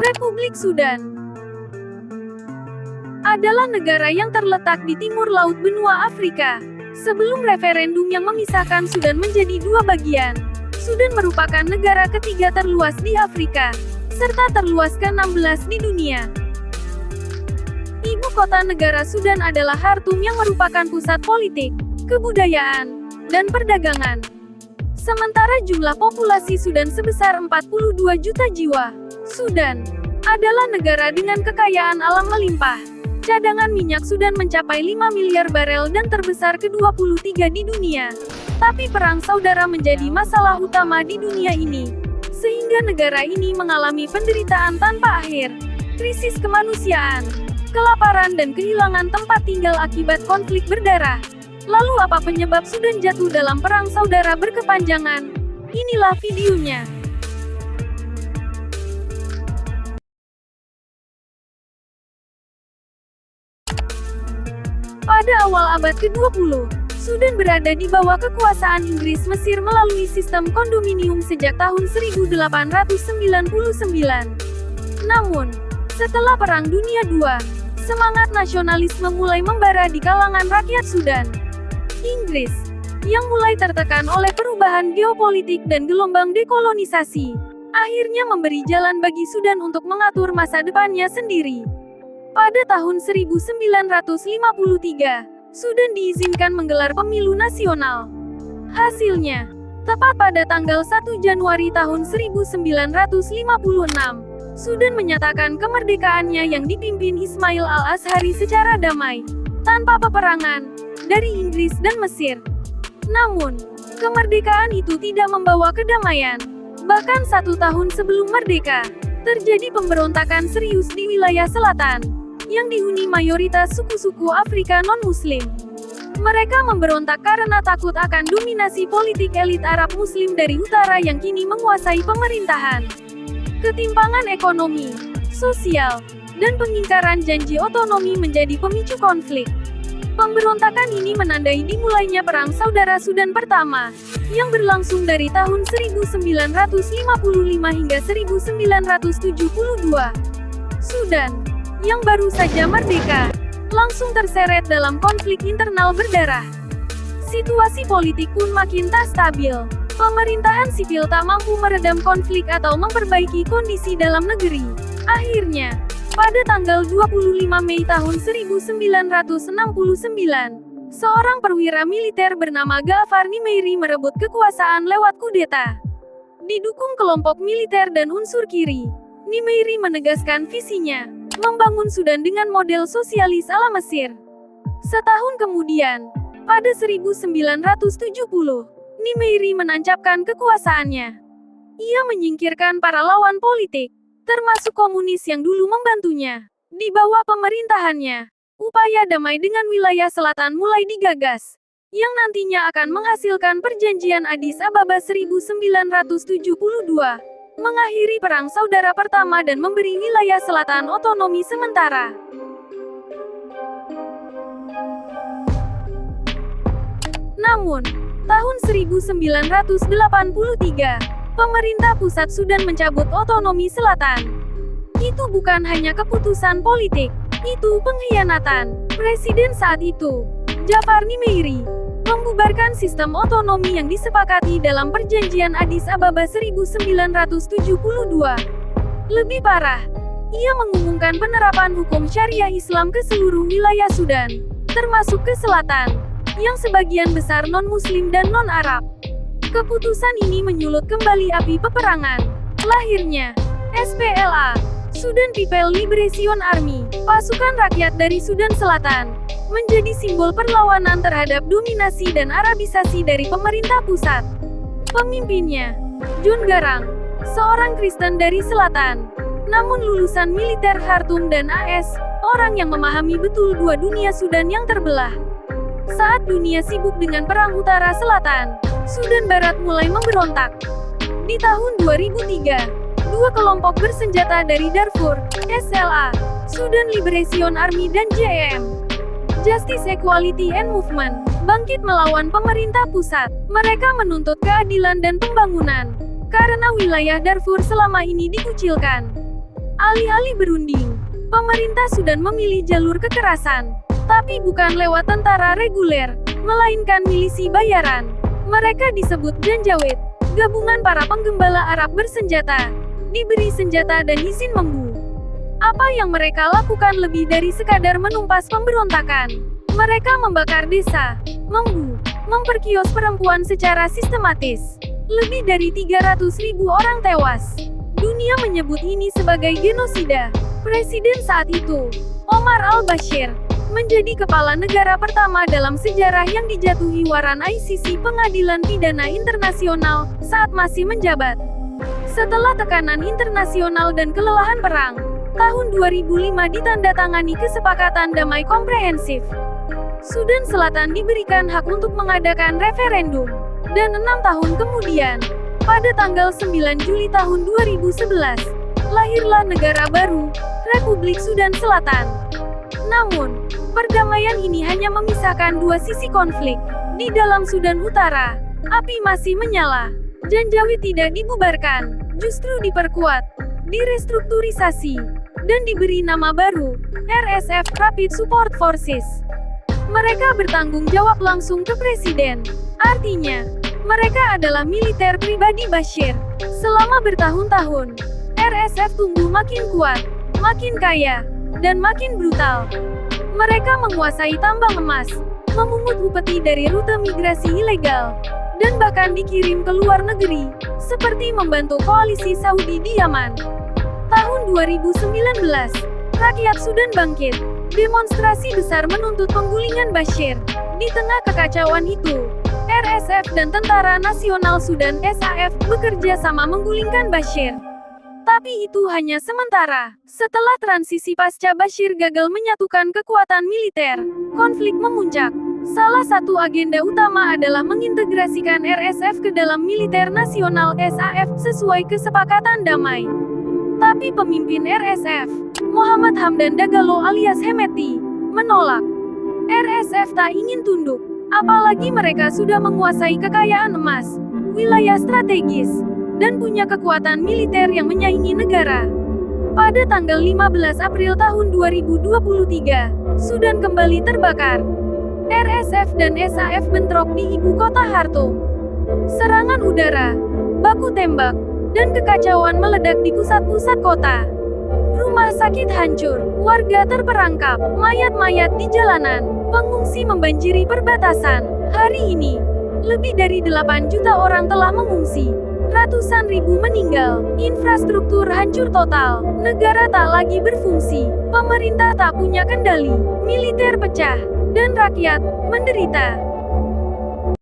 Republik Sudan adalah negara yang terletak di timur laut benua Afrika. Sebelum referendum yang memisahkan Sudan menjadi dua bagian, Sudan merupakan negara ketiga terluas di Afrika, serta terluas ke-16 di dunia. Ibu kota negara Sudan adalah Khartoum yang merupakan pusat politik, kebudayaan, dan perdagangan. Sementara jumlah populasi Sudan sebesar 42 juta jiwa. Sudan adalah negara dengan kekayaan alam melimpah. Cadangan minyak Sudan mencapai 5 miliar barel dan terbesar ke-23 di dunia. Tapi perang saudara menjadi masalah utama di dunia ini, sehingga negara ini mengalami penderitaan tanpa akhir, krisis kemanusiaan, kelaparan dan kehilangan tempat tinggal akibat konflik berdarah. Lalu apa penyebab Sudan jatuh dalam perang saudara berkepanjangan? Inilah videonya. Pada awal abad ke-20, Sudan berada di bawah kekuasaan Inggris Mesir melalui sistem kondominium sejak tahun 1899. Namun, setelah Perang Dunia II, semangat nasionalisme mulai membara di kalangan rakyat Sudan. Inggris, yang mulai tertekan oleh perubahan geopolitik dan gelombang dekolonisasi, akhirnya memberi jalan bagi Sudan untuk mengatur masa depannya sendiri. Pada tahun 1953, Sudan diizinkan menggelar pemilu nasional. Hasilnya, tepat pada tanggal 1 Januari tahun 1956, Sudan menyatakan kemerdekaannya yang dipimpin Ismail al-Azhari secara damai, tanpa peperangan, dari Inggris dan Mesir. Namun, kemerdekaan itu tidak membawa kedamaian. Bahkan 1 tahun sebelum merdeka, terjadi pemberontakan serius di wilayah selatan, yang dihuni mayoritas suku-suku Afrika non-Muslim. Mereka memberontak karena takut akan dominasi politik elit Arab Muslim dari utara yang kini menguasai pemerintahan. Ketimpangan ekonomi, sosial, dan pengingkaran janji otonomi menjadi pemicu konflik. Pemberontakan ini menandai dimulainya Perang Saudara Sudan Pertama, yang berlangsung dari tahun 1955 hingga 1972. Sudan, yang baru saja merdeka, langsung terseret dalam konflik internal berdarah. Situasi politik pun makin tak stabil. Pemerintahan sipil tak mampu meredam konflik atau memperbaiki kondisi dalam negeri. Akhirnya, pada tanggal 25 Mei tahun 1969, seorang perwira militer bernama Gaafar Nimeiri merebut kekuasaan lewat kudeta. Didukung kelompok militer dan unsur kiri, Nimeiri menegaskan visinya, membangun Sudan dengan model sosialis ala Mesir. Setahun kemudian, pada 1970, Nimeiri menancapkan kekuasaannya. Ia menyingkirkan para lawan politik, termasuk komunis yang dulu membantunya. Di bawah pemerintahannya, upaya damai dengan wilayah selatan mulai digagas, yang nantinya akan menghasilkan perjanjian Addis Ababa 1972, mengakhiri Perang Saudara Pertama dan memberi wilayah selatan otonomi sementara. Namun, tahun 1983, pemerintah pusat Sudan mencabut otonomi selatan. Itu bukan hanya keputusan politik, itu pengkhianatan. Presiden saat itu, Gaafar Nimeiri, membubarkan sistem otonomi yang disepakati dalam perjanjian Addis Ababa 1972. Lebih parah, ia mengumumkan penerapan hukum syariah Islam ke seluruh wilayah Sudan, termasuk ke selatan, yang sebagian besar non-Muslim dan non-Arab. Keputusan ini menyulut kembali api peperangan. Lahirnya SPLA, Sudan People Liberation Army, pasukan rakyat dari Sudan Selatan, menjadi simbol perlawanan terhadap dominasi dan Arabisasi dari pemerintah pusat. Pemimpinnya, John Garang, seorang Kristen dari selatan, namun lulusan militer Khartoum dan AS, orang yang memahami betul dua dunia Sudan yang terbelah. Saat dunia sibuk dengan Perang Utara Selatan, Sudan Barat mulai memberontak. Di tahun 2003, dua kelompok bersenjata dari Darfur, SLA, Sudan Liberation Army dan JEM, Justice Equality and Movement, bangkit melawan pemerintah pusat. Mereka menuntut keadilan dan pembangunan. karena wilayah Darfur selama ini dikucilkan. Alih-alih berunding, pemerintah Sudan memilih jalur kekerasan, tapi bukan lewat tentara reguler, melainkan milisi bayaran. Mereka disebut Janjaweed, gabungan para penggembala Arab bersenjata, diberi senjata dan izin membunuh. Apa yang mereka lakukan lebih dari sekadar menumpas pemberontakan. Mereka membakar desa, memperkios perempuan secara sistematis. Lebih dari 300.000 orang tewas. Dunia menyebut ini sebagai genosida. Presiden saat itu, Omar al-Bashir, menjadi kepala negara pertama dalam sejarah yang dijatuhi waran ICC Pengadilan Pidana Internasional saat masih menjabat. Setelah tekanan internasional dan kelelahan perang, tahun 2005 ditandatangani kesepakatan damai komprehensif. Sudan Selatan diberikan hak untuk mengadakan referendum. Dan 6 tahun kemudian, pada tanggal 9 Juli tahun 2011, lahirlah negara baru, Republik Sudan Selatan. Namun, perdamaian ini hanya memisahkan dua sisi konflik. Di dalam Sudan Utara, api masih menyala. Janjaweed tidak dibubarkan, justru diperkuat, direstrukturisasi, dan diberi nama baru, RSF Rapid Support Forces. Mereka bertanggung jawab langsung ke presiden. Artinya, mereka adalah militer pribadi Bashir. Selama bertahun-tahun, RSF tumbuh makin kuat, makin kaya, dan makin brutal. Mereka menguasai tambang emas, memungut upeti dari rute migrasi ilegal, dan bahkan dikirim ke luar negeri, seperti membantu koalisi Saudi di Yaman. Tahun 2019, rakyat Sudan bangkit. Demonstrasi besar menuntut penggulingan Bashir. Di tengah kekacauan itu, RSF dan Tentara Nasional Sudan (SAF) bekerja sama menggulingkan Bashir. Tapi itu hanya sementara. Setelah transisi pasca Bashir gagal menyatukan kekuatan militer, konflik memuncak. Salah satu agenda utama adalah mengintegrasikan RSF ke dalam militer nasional (SAF) sesuai kesepakatan damai. Tapi pemimpin RSF, Mohamed Hamdan Dagalo alias Hemeti, menolak. RSF tak ingin tunduk, apalagi mereka sudah menguasai kekayaan emas, wilayah strategis, dan punya kekuatan militer yang menyaingi negara. Pada tanggal 15 April tahun 2023, Sudan kembali terbakar. RSF dan SAF bentrok di ibu kota Khartoum. Serangan udara, baku tembak, dan kekacauan meledak di pusat-pusat kota. Rumah sakit hancur, warga terperangkap, mayat-mayat di jalanan, pengungsi membanjiri perbatasan. Hari ini, lebih dari 8 juta orang telah mengungsi. Ratusan ribu meninggal, infrastruktur hancur total, negara tak lagi berfungsi, pemerintah tak punya kendali, militer pecah, dan rakyat menderita.